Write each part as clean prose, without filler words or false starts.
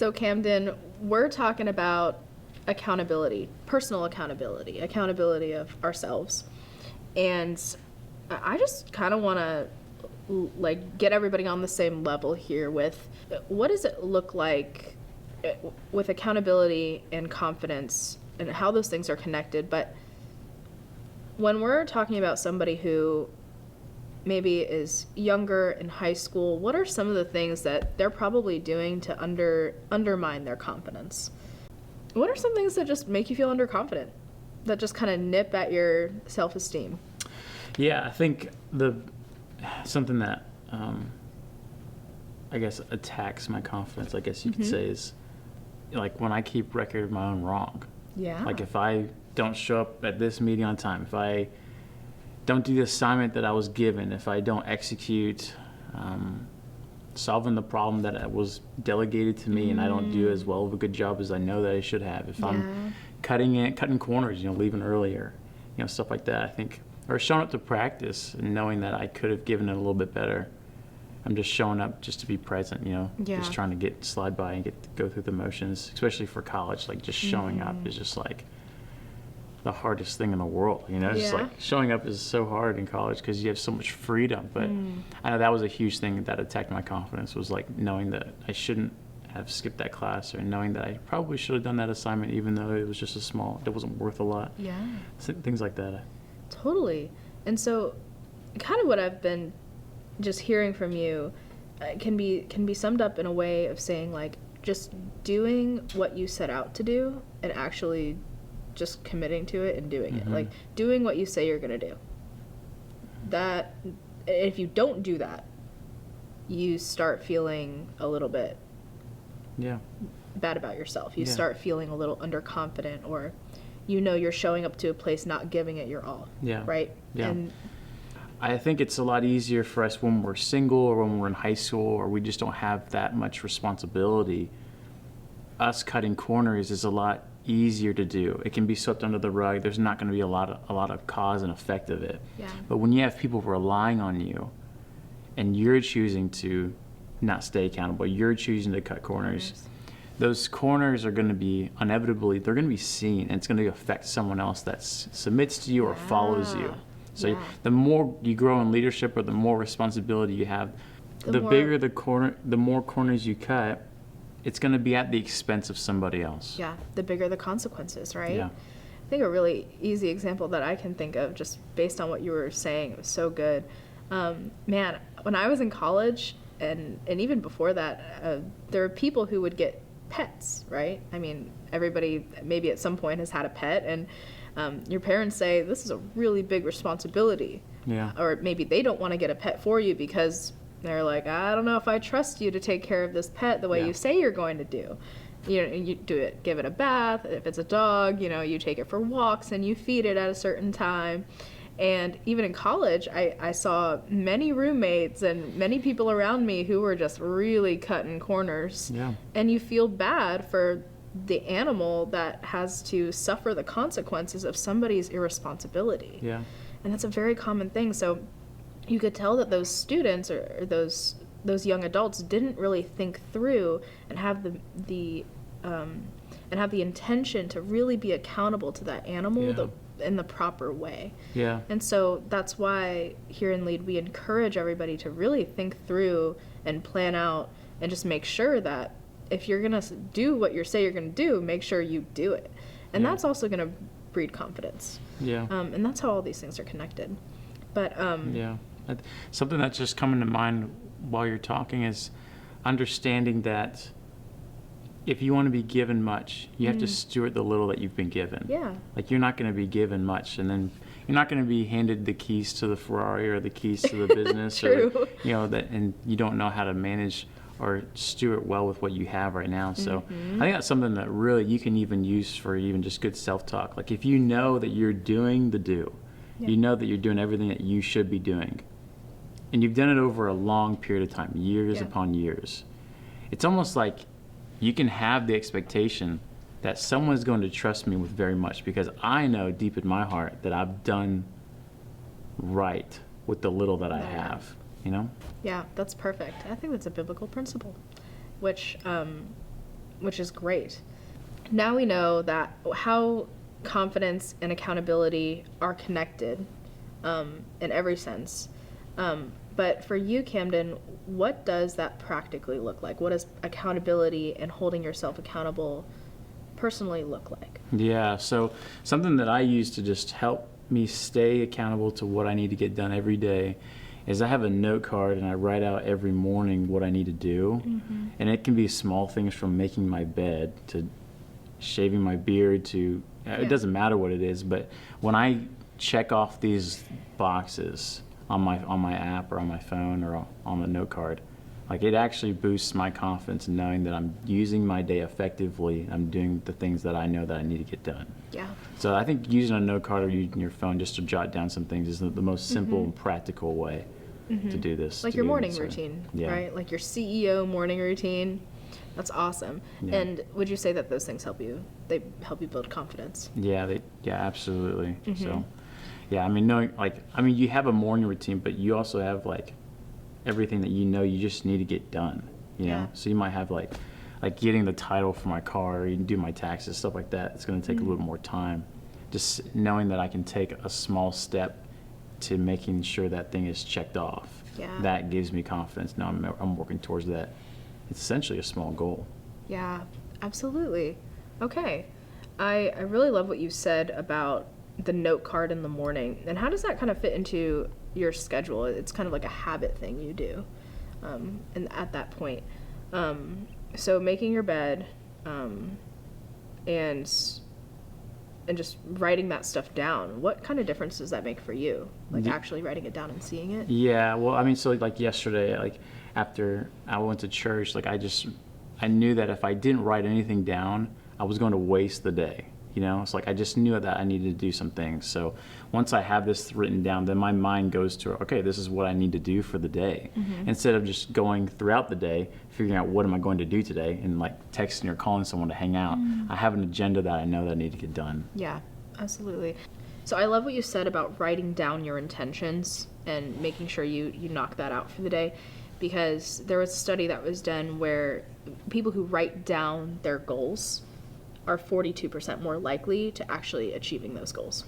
So Camden, we're talking about accountability, personal accountability, accountability of ourselves. And I just kind of want to like get everybody on the same level here with what does it look like with accountability and confidence and how those things are connected. But when we're talking about somebody who maybe is younger in high school, what are some of the things that they're probably doing to undermine their confidence? What are some things that just make you feel underconfident, that just kind of nip at your self-esteem? Yeah, I think something that I guess attacks my confidence, I guess you could say, is like when I keep record of my own wrong. Yeah. Like if I don't show up at this meeting on time, if I don't do the assignment that I was given, if I don't execute solving the problem that was delegated to me and I don't do as well of a good job as I know that I should have, if I'm cutting corners, leaving earlier, stuff like that, I think, or showing up to practice and knowing that I could have given it a little bit better. I'm just showing up just to be present, just trying to slide by and go through the motions, especially for college. Like just showing up is just like the hardest thing in the world, Just like showing up is so hard in college because you have so much freedom. But I know that was a huge thing that attacked my confidence, was like knowing that I shouldn't have skipped that class, or knowing that I probably should have done that assignment even though it was just it wasn't worth a lot. Yeah. Things like that. Totally. And so kind of what I've been just hearing from you can be summed up in a way of saying like just doing what you set out to do and actually just committing to it and doing it. Like doing what you say you're going to do. That if you don't do that, you start feeling a little bit bad about yourself. You start feeling a little underconfident, or you're showing up to a place not giving it your all. Yeah. Right? Yeah. And I think it's a lot easier for us when we're single or when we're in high school or we just don't have that much responsibility. Us cutting corners is a lot easier to do. It can be swept under the rug. There's not going to be a lot of cause and effect of it. Yeah. But when you have people relying on you and you're choosing to not stay accountable, you're choosing to cut corners, those corners are going to be inevitably, they're going to be seen, and it's going to affect someone else that submits to you or follows you. So the more you grow in leadership or the more responsibility you have, the bigger the more corners you cut, it's going to be at the expense of somebody else. Yeah, the bigger the consequences, right? Yeah. I think a really easy example that I can think of, just based on what you were saying, it was so good. Man, when I was in college, and even before that, there were people who would get pets, right? I mean, everybody maybe at some point has had a pet, and your parents say, this is a really big responsibility. Yeah. Or maybe they don't want to get a pet for you because they're like, I don't know if I trust you to take care of this pet the way you say you're going to do. You do it, give it a bath. If it's a dog, you take it for walks and you feed it at a certain time. And even in college, I saw many roommates and many people around me who were just really cutting corners. Yeah. And you feel bad for the animal that has to suffer the consequences of somebody's irresponsibility. Yeah. And that's a very common thing. So you could tell that those students or those young adults didn't really think through and have the intention to really be accountable to that animal in the proper way. Yeah. And so that's why here in LEAD we encourage everybody to really think through and plan out and just make sure that if you're going to do what you say you're going to do, make sure you do it. And that's also going to breed confidence. Yeah. And that's how all these things are connected. But something that's just coming to mind while you're talking is understanding that if you want to be given much, you have to steward the little that you've been given. Yeah. Like you're not going to be given much, and then you're not going to be handed the keys to the Ferrari or the keys to the business. True. Or, and you don't know how to manage or steward well with what you have right now. So I think that's something that really you can even use for even just good self-talk. Like if you know that you're doing the do, you know that you're doing everything that you should be doing, and you've done it over a long period of time, years upon years, it's almost like you can have the expectation that someone's going to trust me with very much because I know deep in my heart that I've done right with the little that I have. Yeah, that's perfect. I think that's a biblical principle, which which is great. Now we know that how confidence and accountability are connected in every sense. But for you, Camden, what does that practically look like? What does accountability and holding yourself accountable personally look like? Yeah, so something that I use to just help me stay accountable to what I need to get done every day is I have a note card and I write out every morning what I need to do. And it can be small things from making my bed to shaving my beard to, it doesn't matter what it is, but when I check off these boxes on my app or on my phone or on the note card, like it actually boosts my confidence in knowing that I'm using my day effectively. I'm doing the things that I know that I need to get done. Yeah. So I think using a note card or using your phone just to jot down some things is the most simple and practical way to do this. Like your morning routine, right? Like your CEO morning routine. That's awesome. Yeah. And would you say that those things help you? They help you build confidence? Yeah, absolutely. So, yeah, I mean, you have a morning routine, but you also have like everything that you just need to get done. You know, so you might have like getting the title for my car, or you can do my taxes, stuff like that. It's going to take a little more time. Just knowing that I can take a small step to making sure that thing is checked off. Yeah. That gives me confidence. Now I'm working towards that. It's essentially a small goal. Yeah, absolutely. Okay. I really love what you said about the note card in the morning. And how does that kind of fit into your schedule? It's kind of like a habit thing you do and at that point. So making your bed and just writing that stuff down, what kind of difference does that make for you? Like actually writing it down and seeing it? Yeah, well, I mean, so like yesterday, like after I went to church, like I knew that if I didn't write anything down, I was going to waste the day. You know, it's like I just knew that I needed to do some things. So once I have this written down, then my mind goes to, okay, this is what I need to do for the day. Instead of just going throughout the day, figuring out what am I going to do today and like texting or calling someone to hang out. I have an agenda that I know that I need to get done. Yeah, absolutely. So I love what you said about writing down your intentions and making sure you knock that out for the day, because there was a study that was done where people who write down their goals are 42% more likely to actually achieving those goals.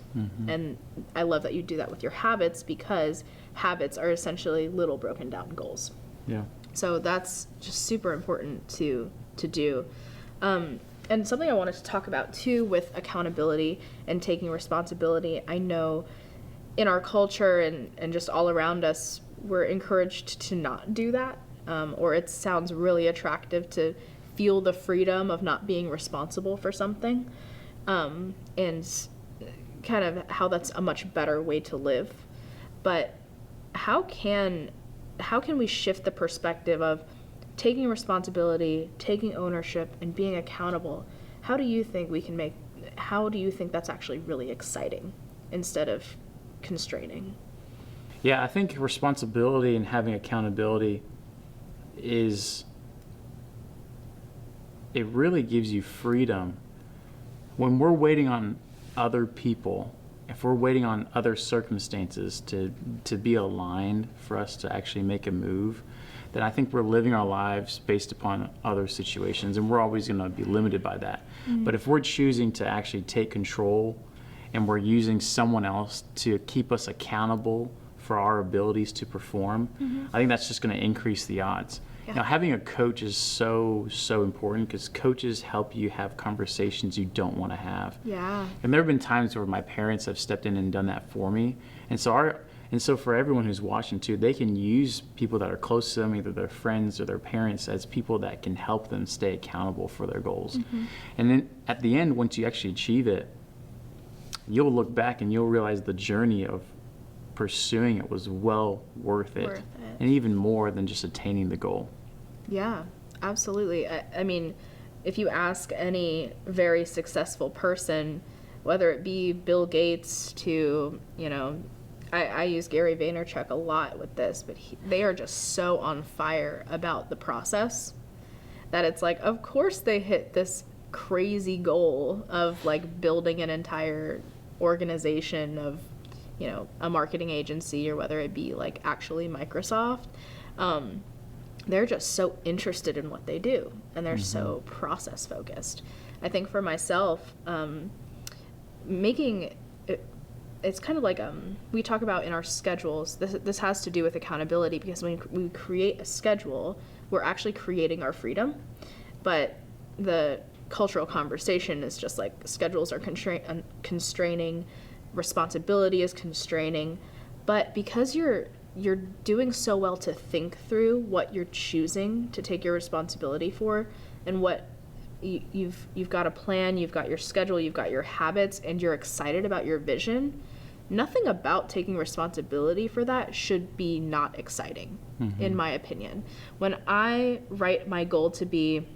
And I love that you do that with your habits, because habits are essentially little broken down goals. Yeah. So that's just super important to do. And something I wanted to talk about too with accountability and taking responsibility. I know in our culture and just all around us, we're encouraged to not do that, or it sounds really attractive to feel the freedom of not being responsible for something, and kind of how that's a much better way to live. But how can we shift the perspective of taking responsibility, taking ownership, and being accountable? How do you think that's actually really exciting instead of constraining? Yeah, I think responsibility and having accountability it really gives you freedom. When we're waiting on other people, if we're waiting on other circumstances to be aligned for us to actually make a move, then I think we're living our lives based upon other situations, and we're always going to be limited by that. But if we're choosing to actually take control and we're using someone else to keep us accountable for our abilities to perform, I think that's just going to increase the odds. Yeah. Now, having a coach is so important, because coaches help you have conversations you don't want to have. Yeah. And there have been times where my parents have stepped in and done that for me. And so for everyone who's watching too, they can use people that are close to them, either their friends or their parents, as people that can help them stay accountable for their goals. And then at the end, once you actually achieve it, you'll look back and you'll realize the journey of pursuing it was well worth it. And even more than just attaining the goal. Yeah, absolutely. I mean, if you ask any very successful person, whether it be Bill Gates to, I use Gary Vaynerchuk a lot with this, but they are just so on fire about the process that it's like, of course they hit this crazy goal of like building an entire organization of a marketing agency, or whether it be like actually Microsoft. they're just so interested in what they do, and they're so process focused. I think for myself, making it, it's kind of like we talk about in our schedules. This has to do with accountability, because when we create a schedule, we're actually creating our freedom. But the cultural conversation is just like schedules are constraining, responsibility is constraining. But because you're doing so well to think through what you're choosing to take your responsibility for, and what you've got a plan, you've got your schedule, you've got your habits, and you're excited about your vision, nothing about taking responsibility for that should be not exciting, in my opinion. When I write my goal to be,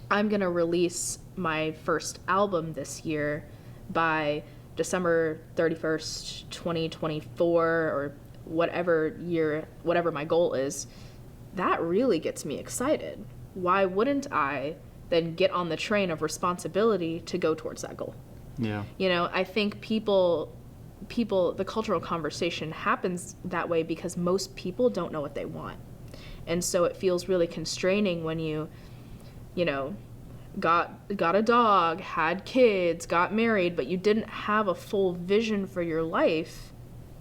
I'm going to release my first album this year by December 31st, 2024, or whatever year, whatever my goal is, that really gets me excited. Why wouldn't I then get on the train of responsibility to go towards that goal? Yeah. You know, I think people, the cultural conversation happens that way because most people don't know what they want. And so it feels really constraining when you know, got a dog, had kids, got married, but you didn't have a full vision for your life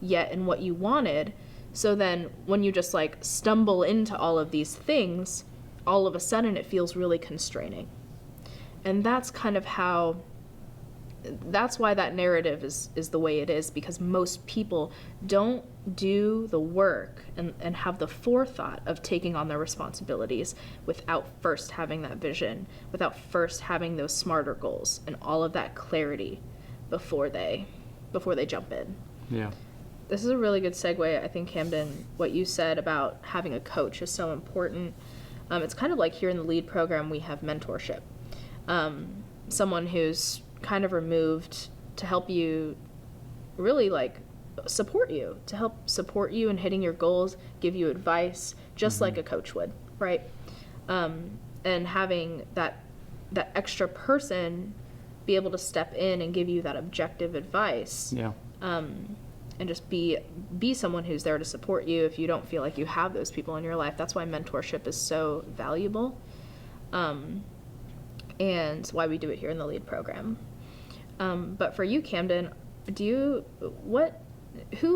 yet and what you wanted. So then when you just like stumble into all of these things, all of a sudden it feels really constraining. And that's kind of how, that's why that narrative is the way it is, because most people don't do the work and have the forethought of taking on their responsibilities without first having that vision, without first having those smarter goals and all of that clarity before they jump in. Yeah. This is a really good segue, I think, Camden. What you said about having a coach is so important. It's kind of like here in the LEAD program, we have mentorship. Someone who's kind of removed to help you really like support you, to help support you in hitting your goals, give you advice, just like a coach would, right? And having that extra person be able to step in and give you that objective advice. Yeah. And just be someone who's there to support you if you don't feel like you have those people in your life. That's why mentorship is so valuable, and why we do it here in the LEAD program. But for you, Camden, who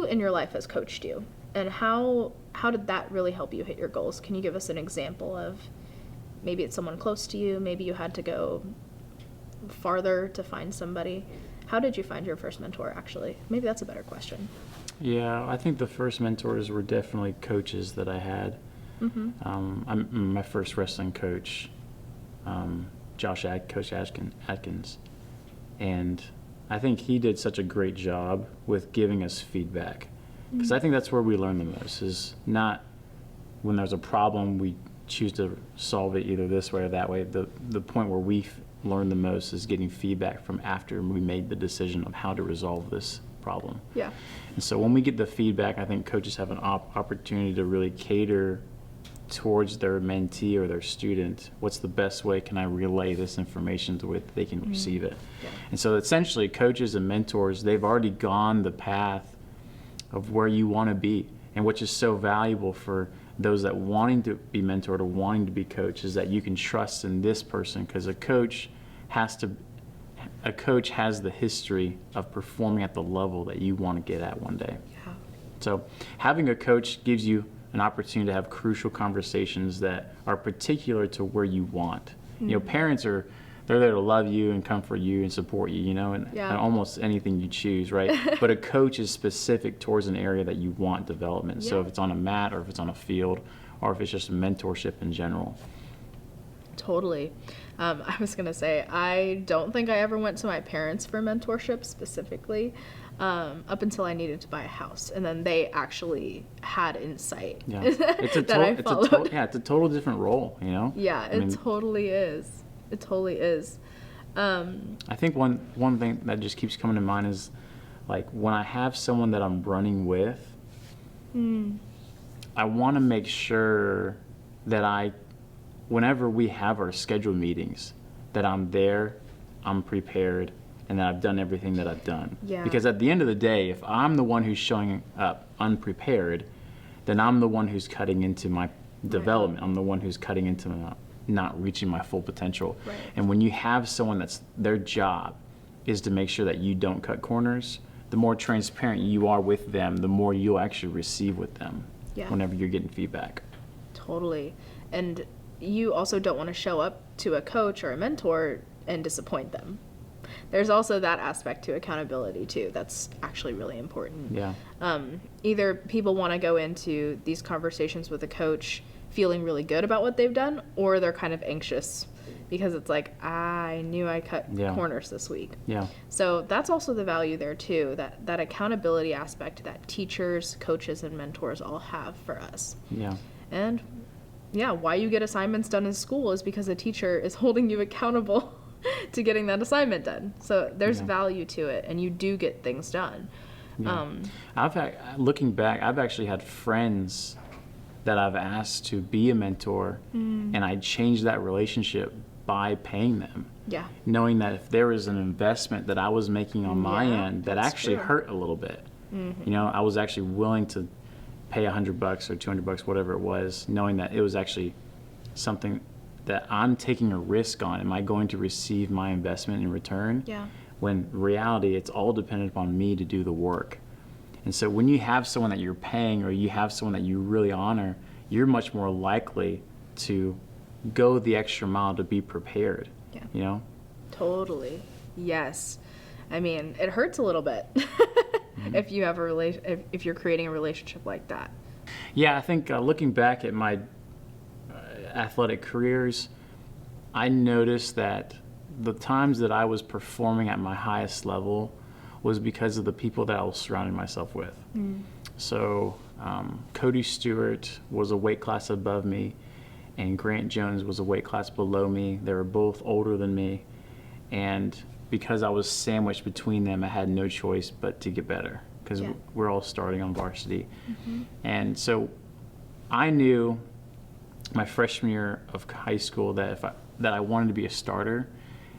in your life has coached you, and how did that really help you hit your goals? Can you give us an example of, maybe it's someone close to you, maybe you had to go farther to find somebody. How did you find your first mentor, actually? Maybe that's a better question. Yeah, I think the first mentors were definitely coaches that I had. My first wrestling coach, Coach Atkins. And I think he did such a great job with giving us feedback. Because I think that's where we learn the most, is not when there's a problem, we choose to solve it either this way or that way. The point where we learn the most is getting feedback from after we made the decision of how to resolve this problem. Yeah. And so when we get the feedback, I think coaches have an opportunity to really cater towards their mentee or their student. What's the best way can I relay this information to where they can receive it? Yeah. And so essentially coaches and mentors, they've already gone the path of where you want to be. And which is so valuable for those that wanting to be mentored or wanting to be coached, is that you can trust in this person, because a coach has the history of performing at the level that you want to get at one day. Yeah. So having a coach gives you an opportunity to have crucial conversations that are particular to where you want. You know, parents they're there to love you and comfort you and support you, and almost anything you choose, right? But a coach is specific towards an area that you want development. So if it's on a mat, or if it's on a field, or if it's just mentorship in general. Totally. I was going to say, I don't think I ever went to my parents for mentorship specifically, up until I needed to buy a house. And then they actually had insight It's a total different role, Yeah, it totally is. It totally is. I think one thing that just keeps coming to mind is, like, when I have someone that I'm running with, I want to make sure that whenever we have our scheduled meetings, that I'm there, I'm prepared, and that I've done everything that I've done. Yeah. Because at the end of the day, if I'm the one who's showing up unprepared, then I'm the one who's cutting into my development. I'm the one who's cutting into not reaching my full potential. Right. And when you have someone that's their job is to make sure that you don't cut corners, the more transparent you are with them, the more you'll actually receive with them whenever you're getting feedback. Totally. And you also don't want to show up to a coach or a mentor and disappoint them. There's also that aspect to accountability too. That's actually really important. Yeah. Either people want to go into these conversations with a coach feeling really good about what they've done, or they're kind of anxious because it's like, I knew I cut corners this week. Yeah. So that's also the value there too, that accountability aspect that teachers, coaches, and mentors all have for us. Yeah. And yeah, why you get assignments done in school is because a teacher is holding you accountable to getting that assignment done. So there's value to it, and you do get things done. Yeah. Looking back, I've actually had friends that I've asked to be a mentor, and I changed that relationship by paying them. Yeah. Knowing that if there was an investment that I was making on my end that actually true. hurt a little bit, you know, I was actually willing to pay $100 or $200, whatever it was, knowing that it was actually something that I'm taking a risk on. Am I going to receive my investment in return? Yeah. When in reality, it's all dependent upon me to do the work. And so when you have someone that you're paying, or you have someone that you really honor, you're much more likely to go the extra mile to be prepared. Yeah. You know? Totally. Yes. I mean, it hurts a little bit if you have if you're creating a relationship like that. Yeah, I think looking back at my athletic careers, I noticed that the times that I was performing at my highest level was because of the people that I was surrounding myself with. So Cody Stewart was a weight class above me, and Grant Jones was a weight class below me. They were both older than me, and because I was sandwiched between them, I had no choice but to get better, because we're all starting on varsity. And so I knew my freshman year of high school that that I wanted to be a starter,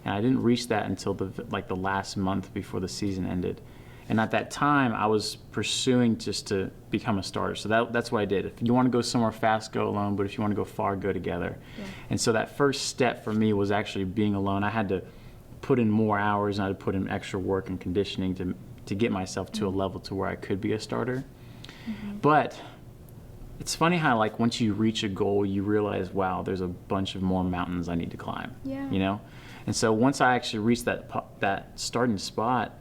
and I didn't reach that until the last month before the season ended. And at that time, I was pursuing just to become a starter. So that's what I did. If you want to go somewhere fast, go alone. But if you want to go far, go together. Yeah. And so that first step for me was actually being alone. I had to put in more hours, and I had to put in extra work and conditioning to get myself to a level to where I could be a starter. But it's funny how, like, once you reach a goal, you realize, wow, there's a bunch of more mountains I need to climb. Yeah. You know? And so once I actually reached that starting spot,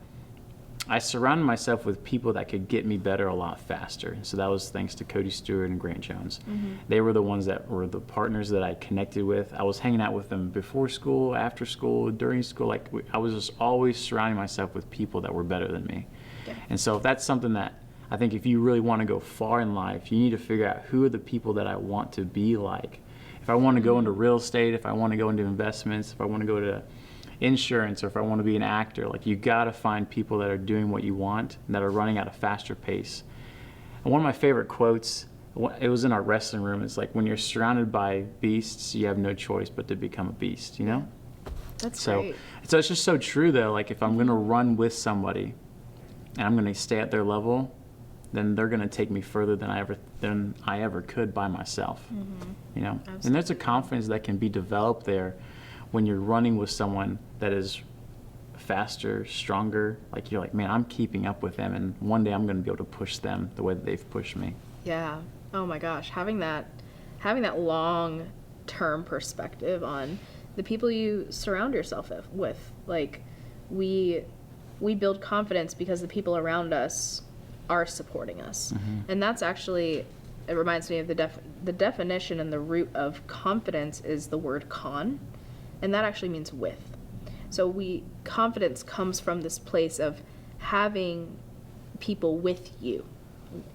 I surrounded myself with people that could get me better a lot faster. So that was thanks to Cody Stewart and Grant Jones. They were the ones that were the partners that I connected with. I was hanging out with them before school, after school, during school. Like, I was just always surrounding myself with people that were better than me. Yeah. And so if that's something that I think if you really want to go far in life, you need to figure out who are the people that I want to be like. If I want to go into real estate, if I want to go into investments, if I want to go to insurance, or if I want to be an actor, like, you got to find people that are doing what you want and that are running at a faster pace. And one of my favorite quotes, it was in our wrestling room, it's like, when you're surrounded by beasts, you have no choice but to become a beast, you know? That's great. So it's just so true, though. Like, if I'm going to run with somebody and I'm going to stay at their level, then they're going to take me further than I ever could by myself. You know? Absolutely. And there's a confidence that can be developed there when you're running with someone that is faster, stronger. Like, you're like, man, I'm keeping up with them, and one day I'm going to be able to push them the way that they've pushed me. Yeah. Oh my gosh, having that long-term perspective on the people you surround yourself with. Like, we build confidence because the people around us are supporting us. And that's actually, it reminds me of the definition and the root of confidence is the word con, and that actually means with. So confidence comes from this place of having people with you,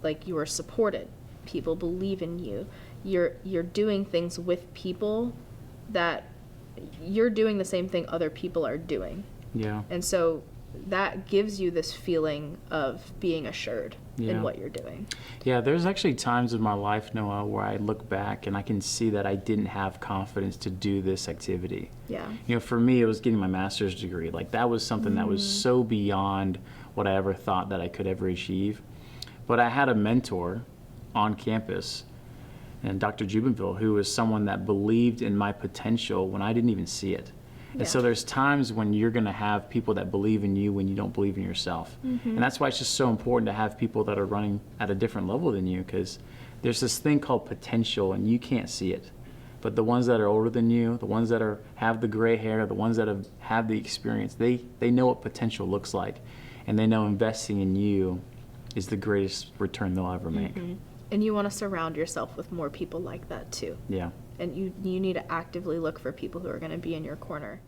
like, you are supported, people believe in you, you're doing things with people that you're doing the same thing other people are doing. Yeah. And so that gives you this feeling of being assured in what you're doing. Yeah, there's actually times in my life, Noah, where I look back and I can see that I didn't have confidence to do this activity. Yeah. You know, for me, it was getting my master's degree. Like, that was something that was so beyond what I ever thought that I could ever achieve. But I had a mentor on campus and Dr. Jubenville, who was someone that believed in my potential when I didn't even see it. And so Yeah. there's times when you're going to have people that believe in you when you don't believe in yourself. And that's why it's just so important to have people that are running at a different level than you, because there's this thing called potential and you can't see it. But the ones that are older than you, the ones that have the gray hair, the ones that have the experience, they know what potential looks like. And they know investing in you is the greatest return they'll ever make. And you want to surround yourself with more people like that too. Yeah. And you need to actively look for people who are going to be in your corner.